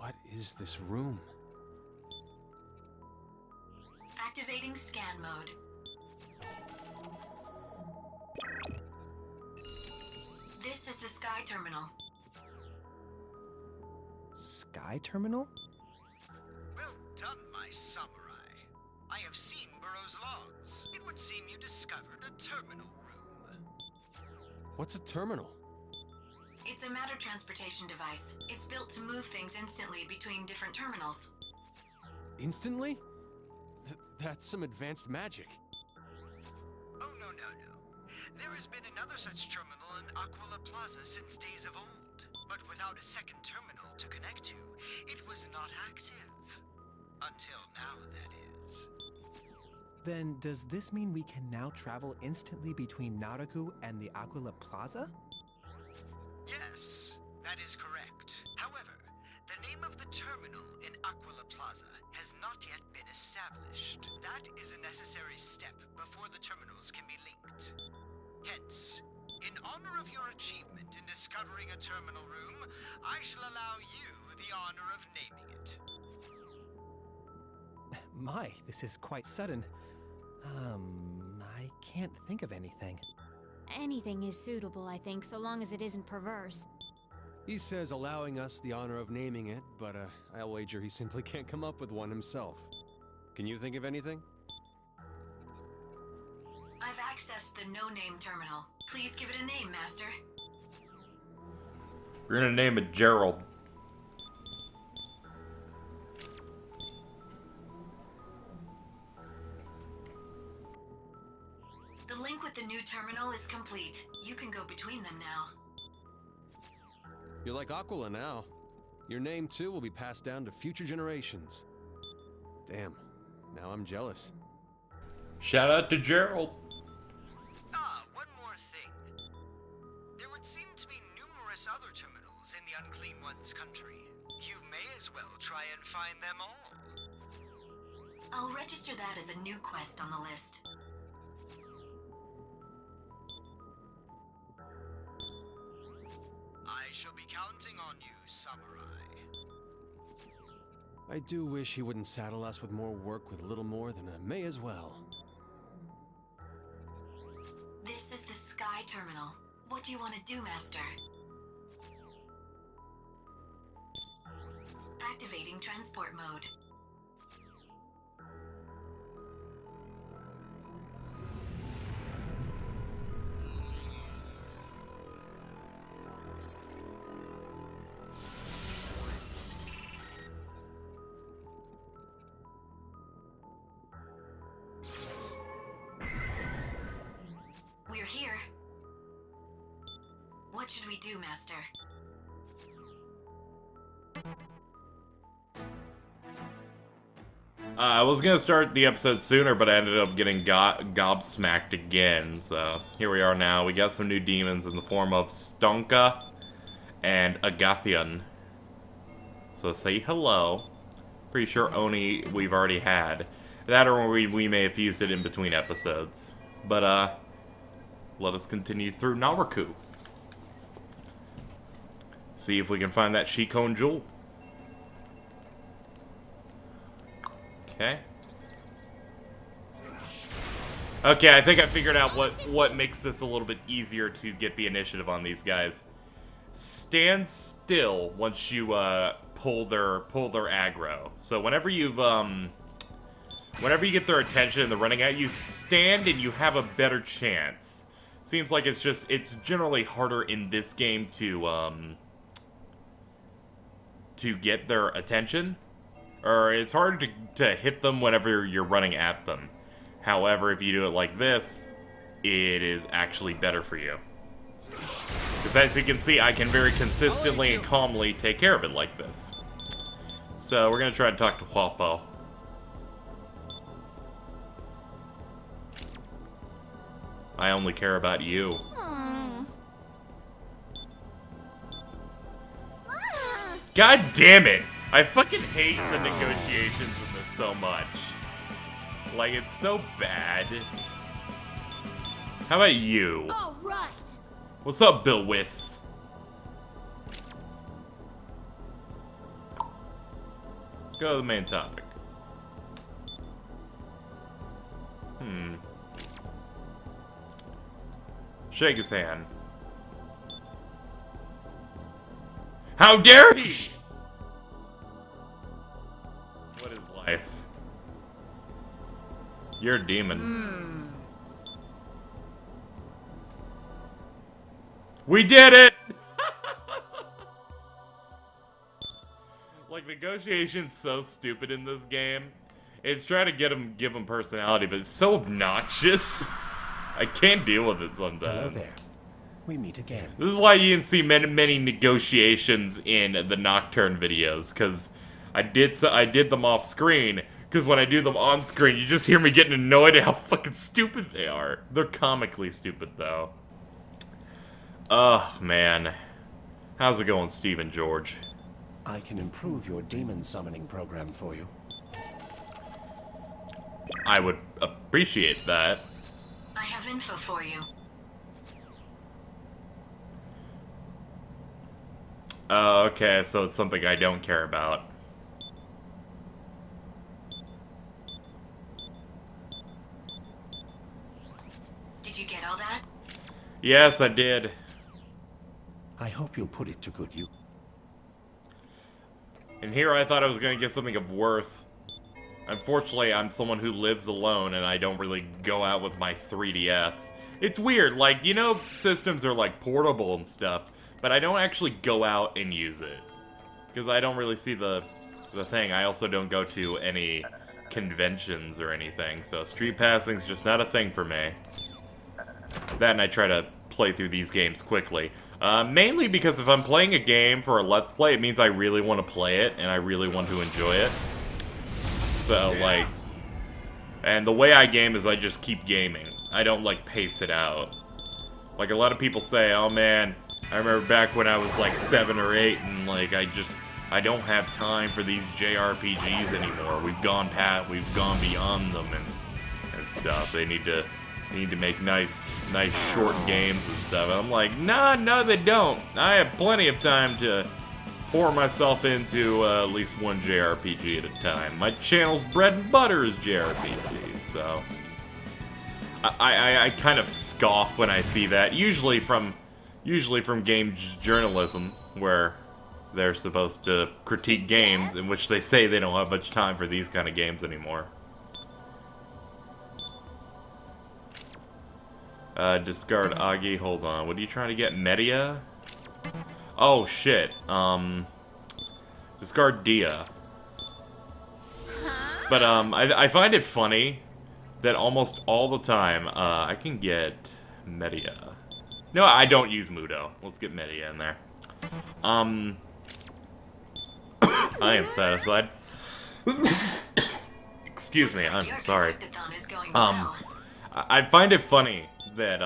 What is this room? Activating scan mode. This is the Sky Terminal. Sky Terminal? Well done, my samurai. I have seen Burrow's logs. It would seem you discovered a terminal room. What's a terminal? It's a matter transportation device. It's built to move things instantly between different terminals. Instantly? That's some advanced magic. Oh, no. There has been another such terminal in Aquila Plaza since days of old. But without a second terminal to connect to, it was not active. Until now, that is. Then does this mean we can now travel instantly between Naraku and the Aquila Plaza? Yes, that is correct. However, the name of the terminal in Aquila Plaza has not yet been established. That is a necessary step before the terminals can be linked. Hence, in honor of your achievement in discovering a terminal room, I shall allow you the honor of naming it. My, this is quite sudden. I can't think of anything. Anything is suitable, I think, so long as it isn't perverse. He says allowing us the honor of naming it, but I'll wager he simply can't come up with one himself. Can you think of anything? I've accessed the no-name terminal. Please give it a name, Master. We're gonna name it Gerald. The link with the new terminal is complete. You can go between them now. You're like Aquila now. Your name, too, will be passed down to future generations. Damn, now I'm jealous. Shout out to Gerald. One more thing. There would seem to be numerous other terminals in the Unclean One's country. You may as well try and find them all. I'll register that as a new quest on the list. I shall be counting on you, samurai. I do wish he wouldn't saddle us with more work with little more than a may as well. This is the Sky Terminal. What do you want to do, Master? Activating transport mode. We're here. What should we do, Master? I was gonna start the episode sooner, but I ended up getting gobsmacked again. So here we are now. We got some new demons in the form of Stonka and Agathion. So say hello. Pretty sure Oni we've already had. That or we may have used it in between episodes. But let us continue through Naraku. See if we can find that Shikon jewel. Okay. Okay, I think I figured out what makes this a little bit easier to get the initiative on these guys. Stand still once you pull their aggro. So whenever you get their attention and they're running at you, stand and you have a better chance. Seems like it's generally harder in this game to get their attention. Or it's hard to hit them whenever you're running at them. However, if you do it like this, it is actually better for you. Because as you can see, I can very consistently and calmly take care of it like this. So we're going to try to talk to Huapo. I only care about you. God damn it! I fucking hate the negotiations in this so much. Like, it's so bad. How about you? All right. What's up, Bill Wiss? Go to the main topic. Shake his hand. How dare he! What is life? You're a demon. We did it! Like, negotiation's so stupid in this game. It's trying to give him personality, but it's so obnoxious. I can't deal with it sometimes. Hello there. We meet again. This is why you didn't see many negotiations in the Nocturne videos, because I did them off screen. Because when I do them on screen, you just hear me getting annoyed at how fucking stupid they are. They're comically stupid, though. Oh, man. How's it going, Steve and George? I can improve your demon summoning program for you. I would appreciate that. I have info for you. Okay, so it's something I don't care about. Did you get all that? Yes, I did. I hope you'll put it to good use. And here I thought I was going to get something of worth. Unfortunately, I'm someone who lives alone, and I don't really go out with my 3DS. It's weird, like, you know, systems are, like, portable and stuff, but I don't actually go out and use it. Because I don't really see the thing. I also don't go to any conventions or anything, so street passing's just not a thing for me. That, and I try to play through these games quickly. Mainly because if I'm playing a game for a Let's Play, it means I really want to play it, and I really want to enjoy it. So, like... And the way I game is I just keep gaming. I don't, like, pace it out. Like, a lot of people say, oh man, I remember back when I was, like, 7 or 8, and, like, I don't have time for these JRPGs anymore. We've gone beyond them and stuff. They need to make nice short games and stuff. And I'm like, no, they don't. I have plenty of time to pour myself into at least one JRPG at a time. My channel's bread and butter is JRPGs, so I kind of scoff when I see that. Usually from game journalism, where they're supposed to critique games, in which they say they don't have much time for these kind of games anymore. Discard Agi, hold on. What are you trying to get? Media? Oh, shit. Discard Dia. But, I find it funny that almost all the time, I can get Media. No, I don't use Mudo. Let's get Media in there. I am satisfied. Excuse me, I'm sorry. I find it funny that,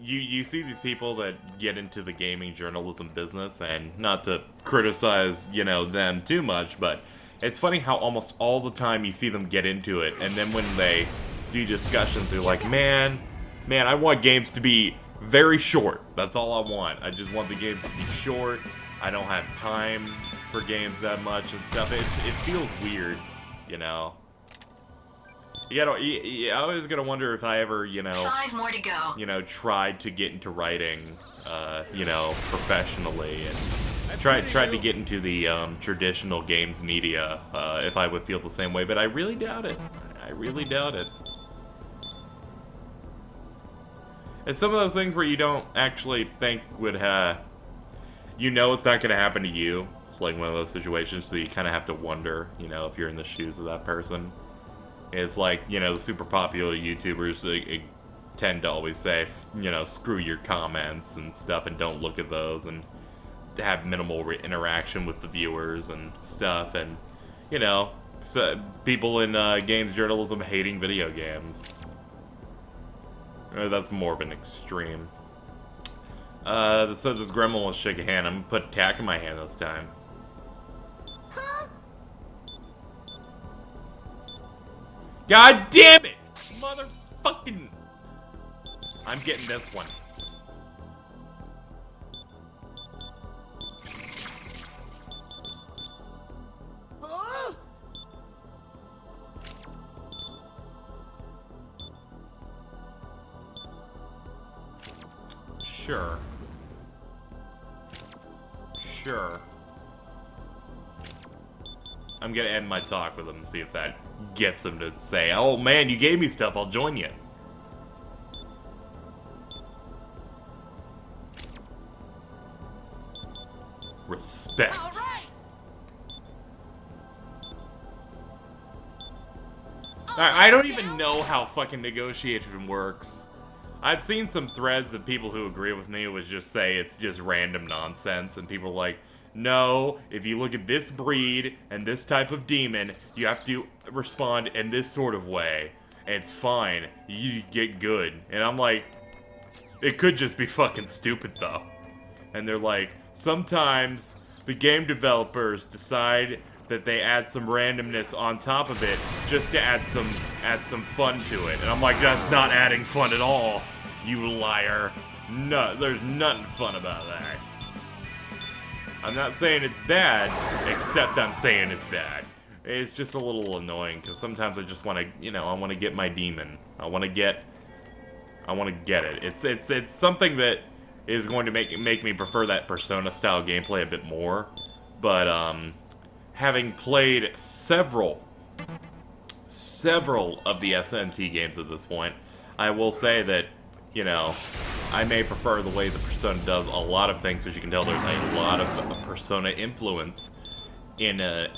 you see these people that get into the gaming journalism business, and not to criticize, you know, them too much, but it's funny how almost all the time you see them get into it, and then when they do discussions, they're like, man, I want games to be very short. That's all I want. I just want the games to be short. I don't have time for games that much and stuff. It feels weird, you know. I always gotta wonder if I ever, you know, 5 more to go. You know, tried to get into writing, you know, professionally, and tried to get into the traditional games media, if I would feel the same way, but I really doubt it. I really doubt it. It's some of those things where you don't actually think would you know it's not gonna happen to you. It's like one of those situations, so you kind of have to wonder, you know, if you're in the shoes of that person. It's like, you know, the super popular YouTubers they tend to always say, you know, screw your comments and stuff, and don't look at those, and have minimal interaction with the viewers and stuff, and, you know, so people in games journalism hating video games. That's more of an extreme. So this gremlin will shake a hand. I'm gonna put attack in my hand this time. God damn it! Motherfucking... I'm getting this one. Sure. Sure. I'm gonna end my talk with him and see if that gets him to say, oh man, you gave me stuff, I'll join you. Respect. I don't even know how fucking negotiation works. I've seen some threads of people who agree with me would just say it's just random nonsense, and people are like, no, if you look at this breed and this type of demon, you have to respond in this sort of way. And it's fine. You get good. And I'm like, it could just be fucking stupid though. And they're like, sometimes the game developers decide that they add some randomness on top of it just to add some fun to it. And I'm like, that's not adding fun at all, you liar. No, there's nothing fun about that. I'm not saying it's bad, except I'm saying it's bad. It's just a little annoying, because sometimes I just want to, you know, I want to get my demon. I want to get it. It's something that is going to make me prefer that Persona-style gameplay a bit more. But, having played several of the SMT games at this point, I will say that, you know, I may prefer the way the Persona does a lot of things, which you can tell there's a lot of Persona influence in the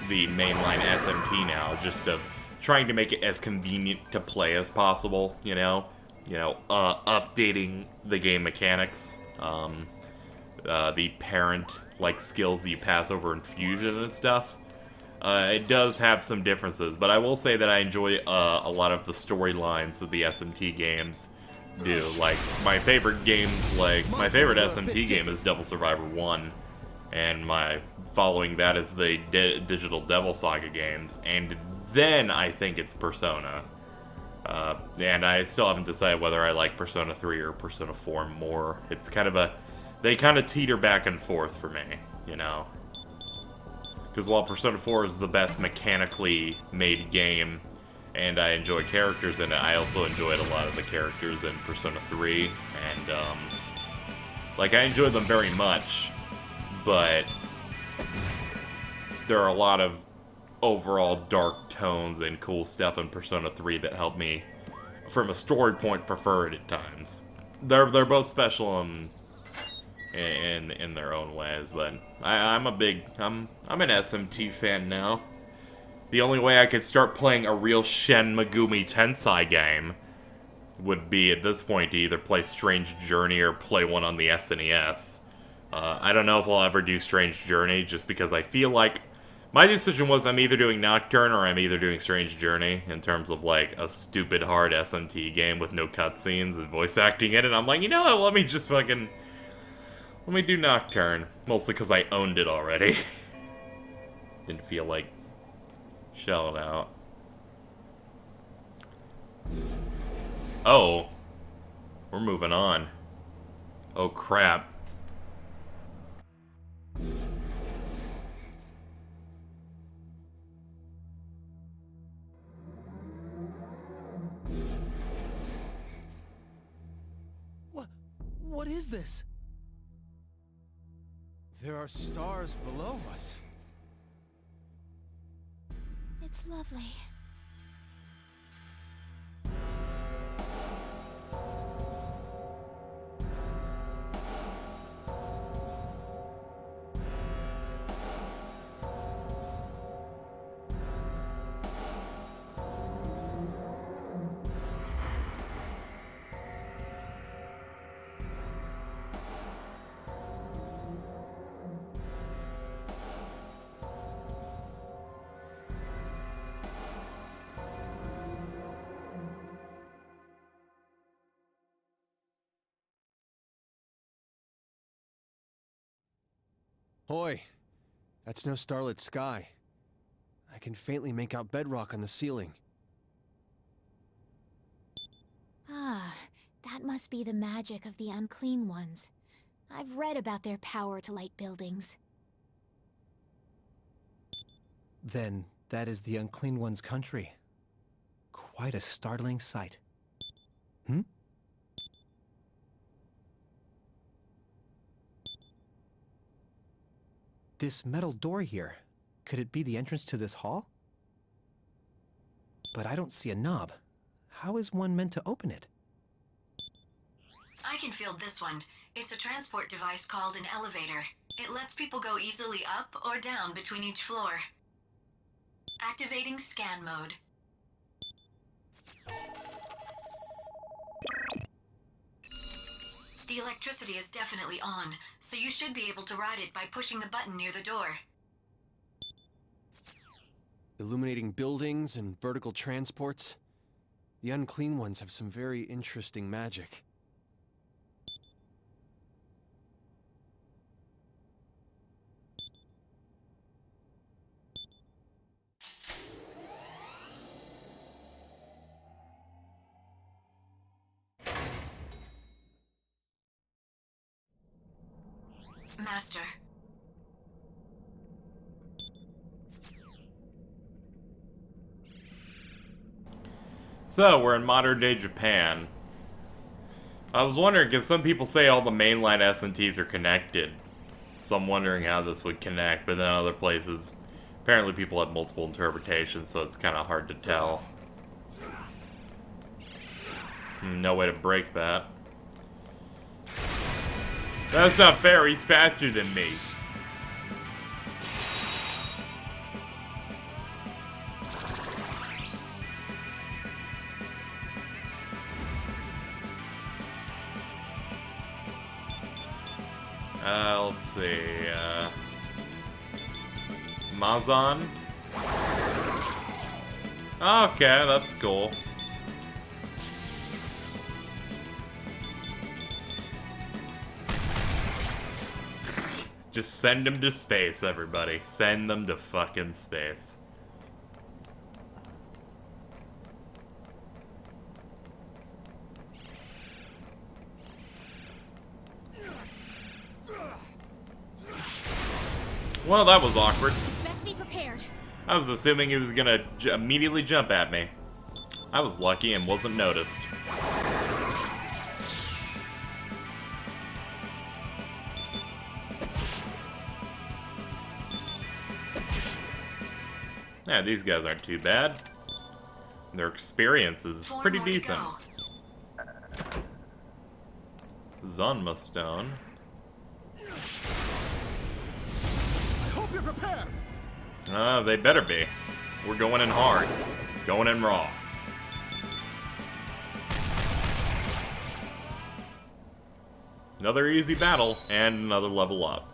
mainline SMT now, just of trying to make it as convenient to play as possible, you know, updating the game mechanics, the parent-like skills that you pass over in Fusion and stuff. It does have some differences, but I will say that I enjoy a lot of the storylines that the SMT games do. Like, my favorite SMT game is Devil Survivor 1, and following that is the Digital Devil Saga games, and then I think it's Persona. And I still haven't decided whether I like Persona 3 or Persona 4 more. It's kind of they kind of teeter back and forth for me, you know? Because while Persona 4 is the best mechanically made game, and I enjoy characters in it, I also enjoyed a lot of the characters in Persona 3, and, like, I enjoy them very much, but there are a lot of overall dark tones and cool stuff in Persona 3 that help me, from a story point, prefer it at times. They're both special in their own ways, but I'm an SMT fan now. The only way I could start playing a real Shin Megami Tensei game would be, at this point, to either play Strange Journey or play one on the SNES. I don't know if I'll ever do Strange Journey, just because I feel like my decision was I'm either doing Nocturne or I'm either doing Strange Journey, in terms of, like, a stupid hard SMT game with no cutscenes and voice acting in it. I'm like, you know what, let me do Nocturne. Mostly because I owned it already. Didn't feel like shelling out. Oh. We're moving on. Oh, crap. What is this? There are stars below us. It's lovely. Hoy, that's no starlit sky. I can faintly make out bedrock on the ceiling. Ah, that must be the magic of the Unclean Ones. I've read about their power to light buildings. Then that is the Unclean One's country. Quite a startling sight. This metal door here, could it be the entrance to this hall? But I don't see a knob. How is one meant to open it? I can field this one. It's a transport device called an elevator. It lets people go easily up or down between each floor. Activating scan mode. The electricity is definitely on, so you should be able to ride it by pushing the button near the door. Illuminating buildings and vertical transports. The Unclean Ones have some very interesting magic. Master. So, we're in modern-day Japan. I was wondering, because some people say all the mainline S&Ts are connected. So I'm wondering how this would connect, but then other places, apparently people have multiple interpretations, so it's kind of hard to tell. No way to break that. That's not fair, he's faster than me. Let's see, Mazan? Okay, that's cool. Just send them to space, everybody. Send them to fucking space. Well, that was awkward. Best be prepared. I was assuming he was gonna immediately jump at me. I was lucky and wasn't noticed. Yeah, these guys aren't too bad. Their experience is pretty decent. Zonma Stone. You're prepared. They better be. We're going in hard. Going in raw. Another easy battle, and another level up.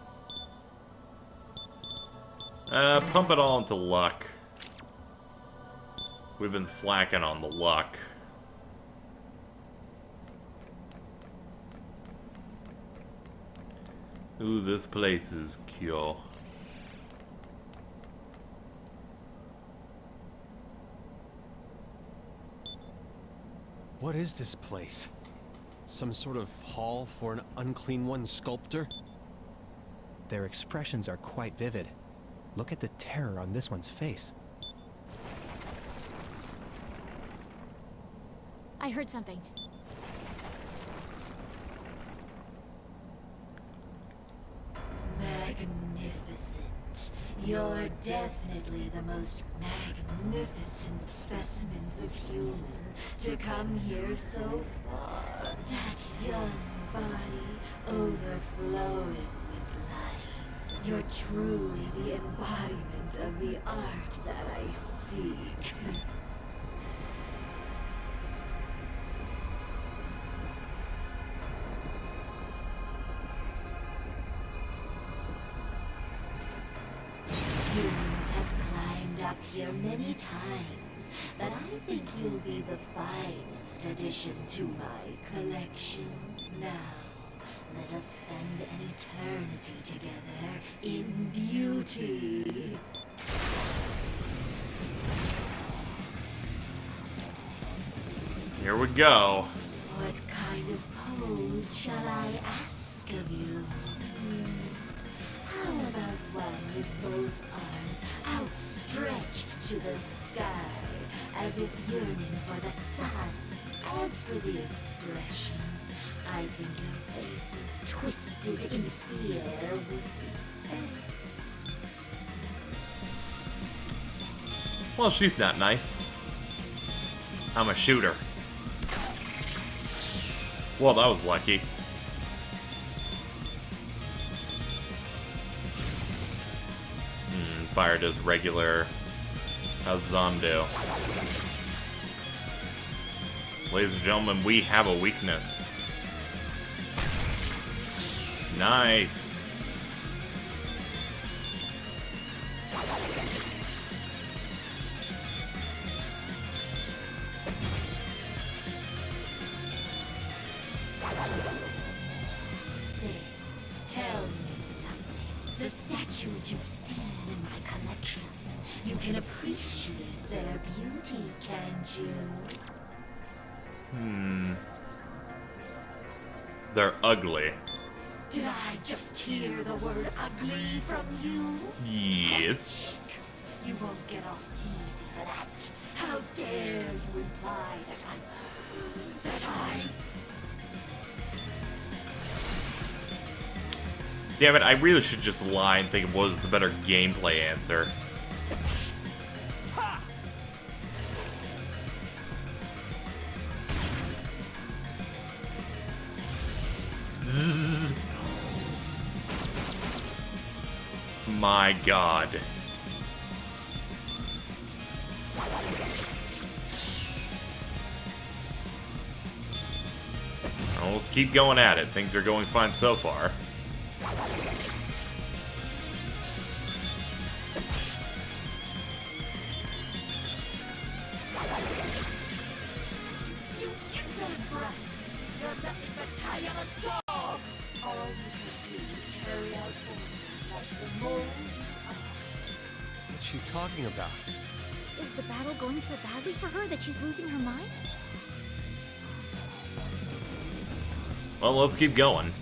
Pump it all into luck. We've been slacking on the luck. Ooh, this place is cool. What is this place? Some sort of hall for an Unclean One sculptor? Their expressions are quite vivid. Look at the terror on this one's face. I heard something. Magnificent. You're definitely the most magnificent specimens of human to come here so far. That young body overflowing with life. You're truly the embodiment of the art that I seek. Humans have climbed up here many times, but I think you'll be the finest addition to my collection. Now, let us spend an eternity together in beauty. Here we go. What kind of pose shall I ask of you? How about one with both arms outstretched to the sky, as if yearning for the sun? As for the expression, I think your face is twisted in fear with the Well, she's not nice. I'm a shooter. Well, that was lucky. Fire does regular. How's Zom do? Ladies and gentlemen, we have a weakness. Nice. Say, tell me something. The statues you've seen in my collection, you can appreciate their beauty, can't you? They're ugly. Did I just hear the word ugly from you? Yes. Chick, you won't get off easy for that. How dare you imply that I... Damn it, I really should just lie and think of what is the better gameplay answer. My god. Well, let's keep going at it. Things are going fine so far. You insolent brats! You're nothing but tireless dogs! All you can do is carry out orders like the moles you are. What's she talking about? Is the battle going so badly for her that she's losing her mind? Well, let's keep going.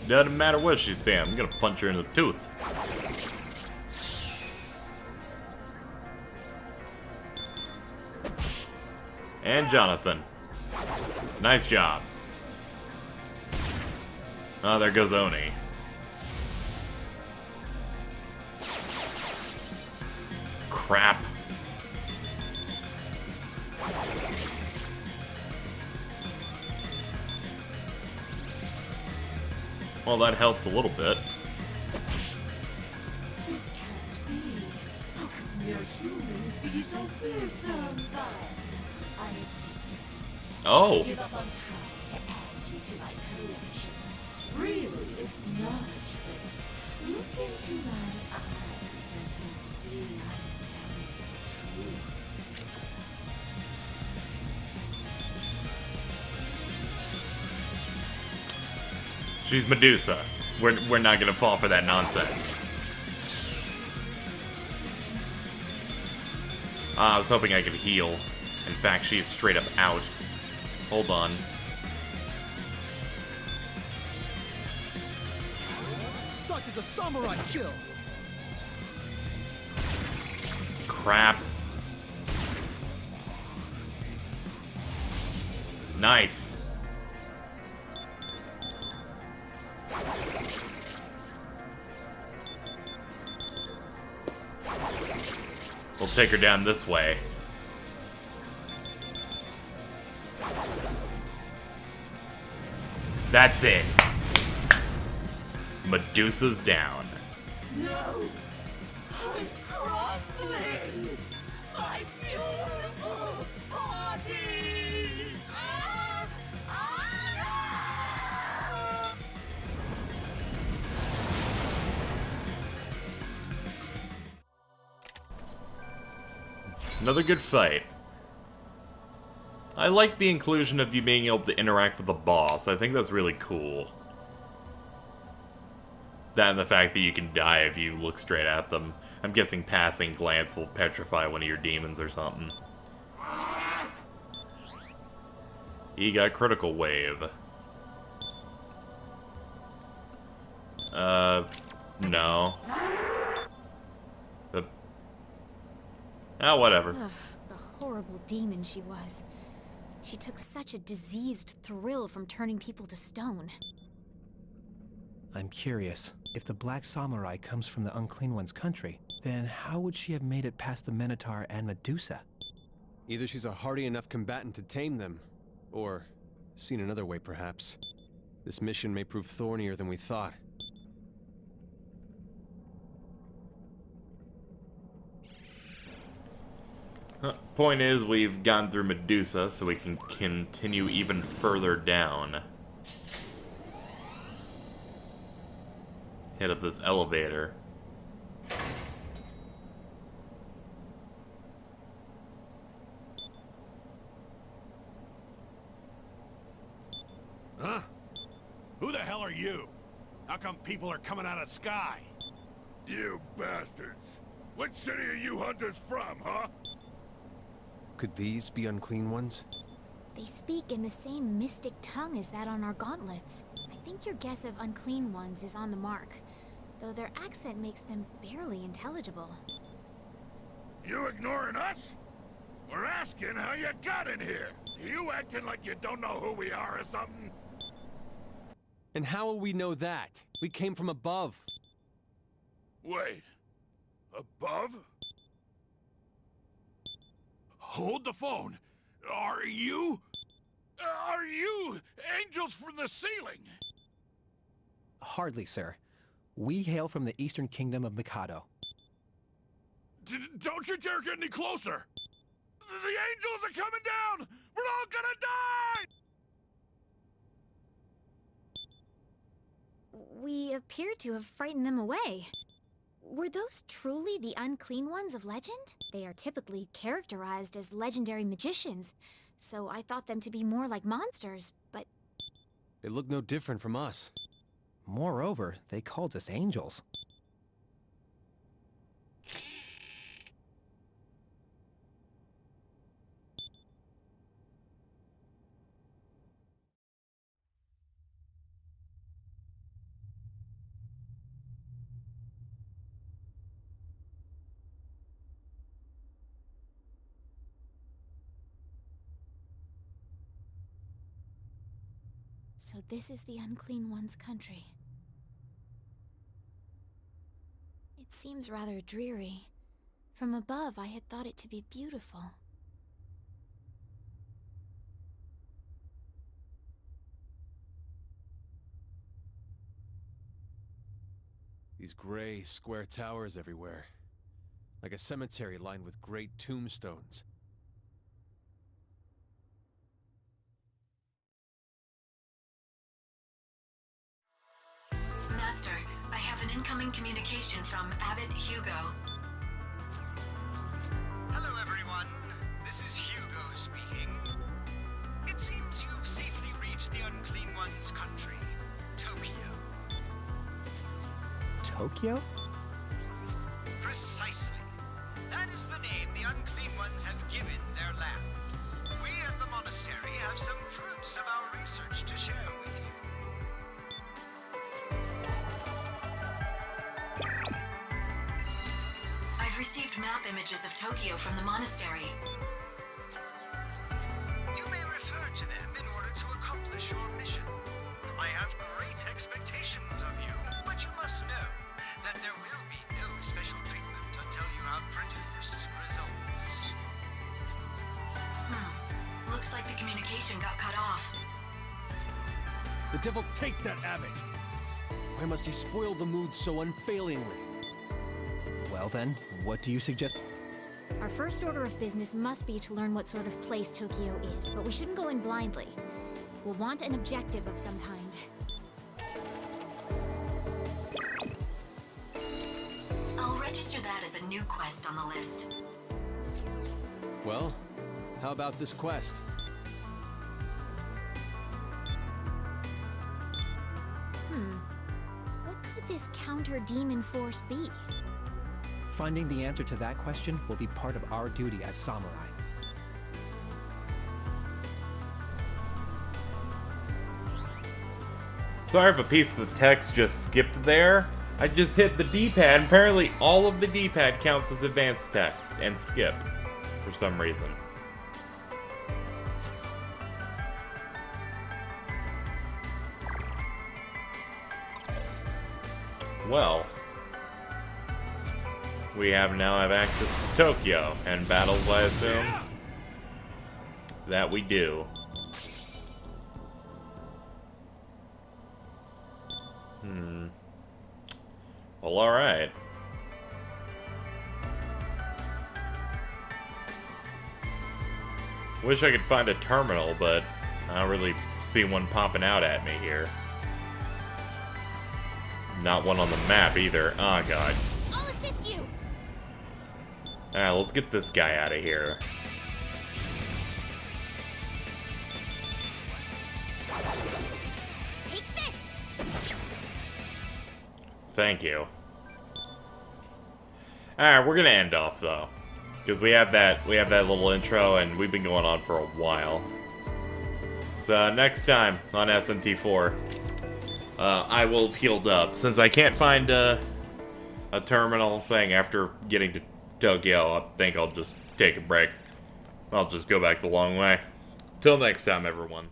Doesn't matter what she's saying, I'm gonna punch her in the tooth. And Jonathan. Nice job. Oh, there goes Oni. Crap. Well, that helps a little bit. This can't be. How can mere humans be so fearsome? But I admit, Oh. give up on trying to add you to my collection. Really, it's not a trick. Look into my eyes and you'll see I'm telling the truth. She's Medusa. We're not gonna fall for that nonsense. I was hoping I could heal. In fact, she is straight up out. Hold on. Such is a samurai skill! Crap. Nice. We'll take her down this way. That's it. Medusa's down. No! I'm crumbling! My beautiful body! Ah! Ah! Another good fight. I like the inclusion of you being able to interact with the boss. I think that's really cool. That and the fact that you can die if you look straight at them. I'm guessing passing glance will petrify one of your demons or something. He got critical wave. No. Oh, whatever. Ugh, the horrible demon she was. She took such a diseased thrill from turning people to stone. I'm curious. If the Black Samurai comes from the Unclean One's country, Then how would she have made it past the Minotaur and Medusa? Either she's a hardy enough combatant to tame them, or, seen another way perhaps, this mission may prove thornier than we thought. Point is, we've gone through Medusa, so we can continue even further down. Hit up this elevator. Huh? Who the hell are you? How come people are coming out of the sky? You bastards! What city are you hunters from, huh? Could these be Unclean Ones? They speak in the same mystic tongue as that on our gauntlets. I think your guess of Unclean Ones is on the mark, though their accent makes them barely intelligible. You ignoring us? We're asking how you got in here. You acting like you don't know who we are or something? And how will we know that? We came from above. Wait. Above? Hold the phone. Are you angels from the ceiling? Hardly, sir. We hail from the Eastern Kingdom of Mikado. Don't you dare get any closer! The angels are coming down! We're all gonna die! We appear to have frightened them away. Were those truly the Unclean Ones of legend? They are typically characterized as legendary magicians, so I thought them to be more like monsters, but... They look no different from us. Moreover, they called us angels. So this is the Unclean One's country. It seems rather dreary. From above, I had thought it to be beautiful. These gray, square towers everywhere. Like a cemetery lined with great tombstones. Master, I have an incoming communication from Abbot Hugo. Hello, everyone. This is Hugo speaking. It seems you've safely reached the Unclean One's country, Tokyo. Tokyo? Precisely. That is the name the Unclean Ones have given their land. We at the monastery have some fruits of our research to share with you. I've received map images of Tokyo from the monastery. You may refer to them in order to accomplish your mission. I have great expectations of you, but you must know that there will be no special treatment until you have produced results. Looks like the communication got cut off. The devil take that abbot! Why must he spoil the mood so unfailingly? Well then, what do you suggest? Our first order of business must be to learn what sort of place Tokyo is, but we shouldn't go in blindly. We'll want an objective of some kind. I'll register that as a new quest on the list. Well, how about this quest? What could this counter-demon force be? Finding the answer to that question will be part of our duty as samurai. Sorry if a piece of the text just skipped there. I just hit the D-pad, and apparently all of the D-pad counts as advanced text, and skip, for some reason. Well. we now have access to Tokyo and battles, I assume. That we do. Well, alright. Wish I could find a terminal, but I don't really see one popping out at me here. Not one on the map either. Oh god. I'll assist you. Alright, let's get this guy out of here. Take this. Thank you. Alright, we're gonna end off though. Because we have that little intro and we've been going on for a while. So next time on SMT4, I will have healed up. Since I can't find a terminal thing after getting to Tokyo, I think I'll just take a break. I'll just go back the long way. Till next time, everyone.